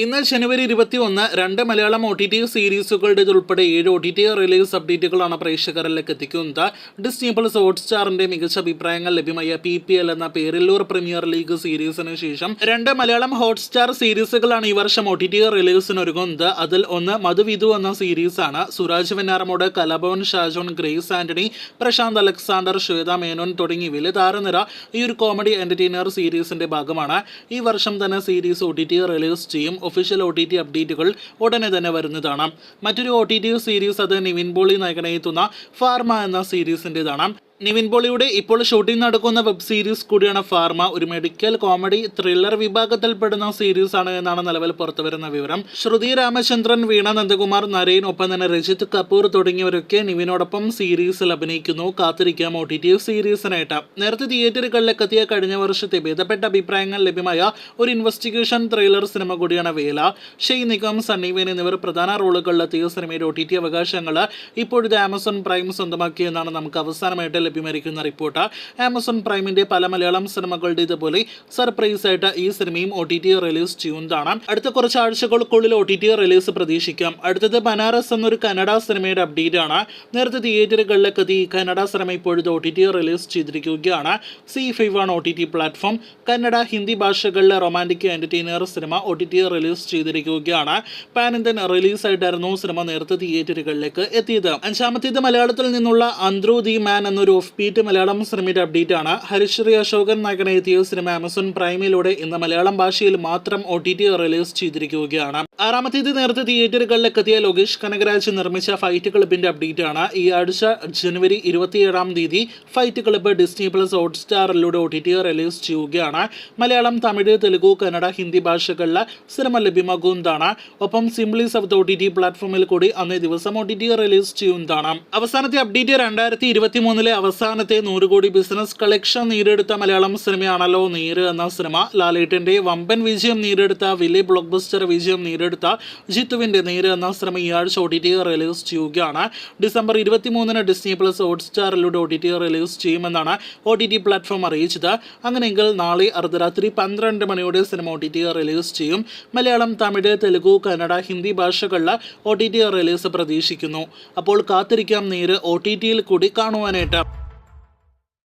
ഇന്ന് ജനുവരി 21 രണ്ട് Malayalam OTT സീരീസുകളുടേതുൾപ്പെടെ 7 OTT release അപ്ഡേറ്റുകളാണ് പ്രേക്ഷകരിലേക്ക് എത്തിക്കുന്നത്. ഡിസ്നി പ്ലസ് ഹോട്ട്സ്റ്റാറിന്റെ മികച്ച അഭിപ്രായങ്ങൾ ലഭ്യമായ PPL എന്ന പേരില്ലൂർ പ്രീമിയർ ലീഗ് സീരീസിന് ശേഷം രണ്ട് മലയാളം ഹോട്ട്സ്റ്റാർ സീരീസുകളാണ് ഈ വർഷം OTT റിലീസിനൊരുങ്ങുന്നത്. അതിൽ ഒന്ന് മധുവിധു എന്ന സീരീസാണ്. സുരാജ് വെഞ്ഞാറമൂട്, കലാഭവൻ ഷാജോൺ, ഗ്രേസ് ആന്റണി, പ്രശാന്ത് അലക്സാണ്ടർ, ശ്വേത മേനോൻ തുടങ്ങി വലിയ താരനിര ഈ ഒരു കോമഡി എന്റർടൈനർ സീരീസിന്റെ ഭാഗമാണ്. ഈ വർഷം തന്നെ സീരീസ് OTT റിലീസ് ചെയ്യും. ഒഫീഷ്യൽ OTT അപ്ഡേറ്റുകൾ ഉടനെ തന്നെ വരുന്നതാണ്. മറ്റൊരു OTT സീരീസ് അത് നിവിൻ പോളി നായകനെത്തുന്ന ഫാർമ എന്ന സീരീസിൻ്റെതാണ്. നിവിൻ പോളിയുടെ ഇപ്പോൾ ഷൂട്ടിംഗ് നടക്കുന്ന വെബ് സീരീസ് കൂടിയാണ് ഫാർമ. ഒരു മെഡിക്കൽ കോമഡി ത്രില്ലർ വിഭാഗത്തിൽപ്പെടുന്ന സീരീസ് ആണ് എന്നാണ് നിലവിൽ പുറത്തുവരുന്ന വിവരം. ശ്രുതി രാമചന്ദ്രൻ, വീണ നന്ദകുമാർ, നരേൻ, ഒപ്പം തന്നെ രജിത് കപൂർ തുടങ്ങിയവരൊക്കെ നിവിനോടൊപ്പം സീരീസിൽ അഭിനയിക്കുന്നു. കാത്തിരിക്കാം OTT സീരീസിനായിട്ട്. നേരത്തെ തിയേറ്ററുകളിലേക്ക് എത്തിയ കഴിഞ്ഞ വർഷത്തെ ഭേദപ്പെട്ട അഭിപ്രായങ്ങൾ ലഭ്യമായ ഒരു ഇൻവെസ്റ്റിഗേഷൻ ത്രില്ലർ സിനിമ കൂടിയാണ് വേല. ഷെയ് നിഗം, സണ്ണി വെയിൻ എന്നിവർ പ്രധാന റോളുകളിലെത്തിയ സിനിമയുടെ OTT അവകാശങ്ങൾ ഇപ്പോഴത്തെ ആമസോൺ പ്രൈം സ്വന്തമാക്കിയെന്നാണ് നമുക്ക് അവസാനമായിട്ട് ലഭ്യമായിരിക്കുന്ന റിപ്പോർട്ട്. ആമസോൺ പ്രൈമിന്റെ പല മലയാളം സിനിമകളുടെ ഇതുപോലെ സർപ്രൈസ് ആയിട്ട് ഈ സിനിമയും OTT റിലീസ് ചെയ്യുന്നതാണ്. അടുത്ത കുറച്ച് ആഴ്ചകൾക്കുള്ളിൽ OTT റിലീസ് പ്രതീക്ഷിക്കാം. അടുത്തത് ബനാറസ് എന്നൊരു കന്നഡ സിനിമയുടെ അപ്ഡേറ്റ് ആണ്. നേരത്തെ തിയേറ്ററുകളിലേക്ക് എത്തി കന്നഡ സിനിമ ഇപ്പോഴത്തെ OTT റിലീസ് ചെയ്തിരിക്കുകയാണ്. C5 ആണ് OTT പ്ലാറ്റ്ഫോം. കന്നഡ, ഹിന്ദി ഭാഷകളിലെ romantic entertainer cinema OTT release ചെയ്തിരിക്കുകയാണ്. പാൻ ഇന്ത്യൻ റിലീസ് ആയിട്ടായിരുന്നു സിനിമ നേരത്തെ തിയേറ്ററുകളിലേക്ക് എത്തിയത്. അഞ്ചാമത്തേത് മലയാളത്തിൽ നിന്നുള്ള അന്ത്രു ദി മാൻ എന്നൊരു ഓഫ് ബീറ്റ് മലയാളം സിനിമയുടെ അപ്ഡേറ്റ് ആണ്. ഹരിശ്രീ അശോകൻ നായകനെത്തിയ സിനിമ ആമസോൺ പ്രൈമിലൂടെ ഇന്ന് മലയാളം ഭാഷയിൽ മാത്രം OTT റിലീസ് ചെയ്തിരിക്കുകയാണ്. ആറാമത്തേത് നേരത്തെ തിയേറ്ററുകളിലേക്ക് എത്തിയ ലോകേഷ് കനകരാജ് നിർമ്മിച്ച ഫൈറ്റ് ക്ലബിന്റെ അപ്ഡേറ്റ് ആണ്. ഈ ആഴ്ച ജനുവരി 27-ാം തീയതി ഫൈറ്റ് ക്ലബ് ഡിസ്നി പ്ലസ് ഹോട്ട്സ്റ്റാറിലൂടെ OTT റിലീസ് ചെയ്യുകയാണ്. മലയാളം, തമിഴ്, തെലുഗു, കന്നഡ, ഹിന്ദി ഭാഷകളിലെ സിനിമ ലഭ്യമാകുന്നതാണ്. ഒപ്പം സിംപ്ലി സൗത്ത് OTT പ്ലാറ്റ്ഫോമിൽ കൂടി അന്നേ ദിവസം OTT റിലീസ് ചെയ്യുന്നതാണ്. അവസാനത്തെ അപ്ഡേറ്റ് 2023 അവസാനത്തെ 100 കോടി ബിസിനസ് കളക്ഷൻ നേടിയെടുത്ത മലയാളം സിനിമയാണല്ലോ നീര് എന്ന സിനിമ. ലാലേട്ടന്റെ വമ്പൻ വിജയം നേടിയെടുത്ത, വലിയ ബ്ലോക്ക് ബസ്റ്റർ വിജയം നേടിയെടുത്ത ജിത്തുവിന്റെ നീര് എന്ന സിനിമ ഈ ആഴ്ച OTT റിലീസ് ചെയ്യുകയാണ്. ഡിസംബർ 23-ന് ഡിസ്നി പ്ലസ് ഹോട്ട്സ്റ്റാറിലൂടെ OTT റിലീസ് ചെയ്യുമെന്നാണ് OTT പ്ലാറ്റ്ഫോം അറിയിച്ചത്. അങ്ങനെയെങ്കിൽ നാളെ അർദ്ധരാത്രി 12 മണിയോടെ സിനിമ OTT റിലീസ് ചെയ്യും. മലയാളം, തമിഴ്, തെലുഗു, കന്നഡ, ഹിന്ദി ഭാഷകളിലെ OTT റിലീസ് പ്രതീക്ഷിക്കുന്നു. അപ്പോൾ കാത്തിരിക്കാം നീര് OTT കൂടി കാണുവാനായിട്ട്.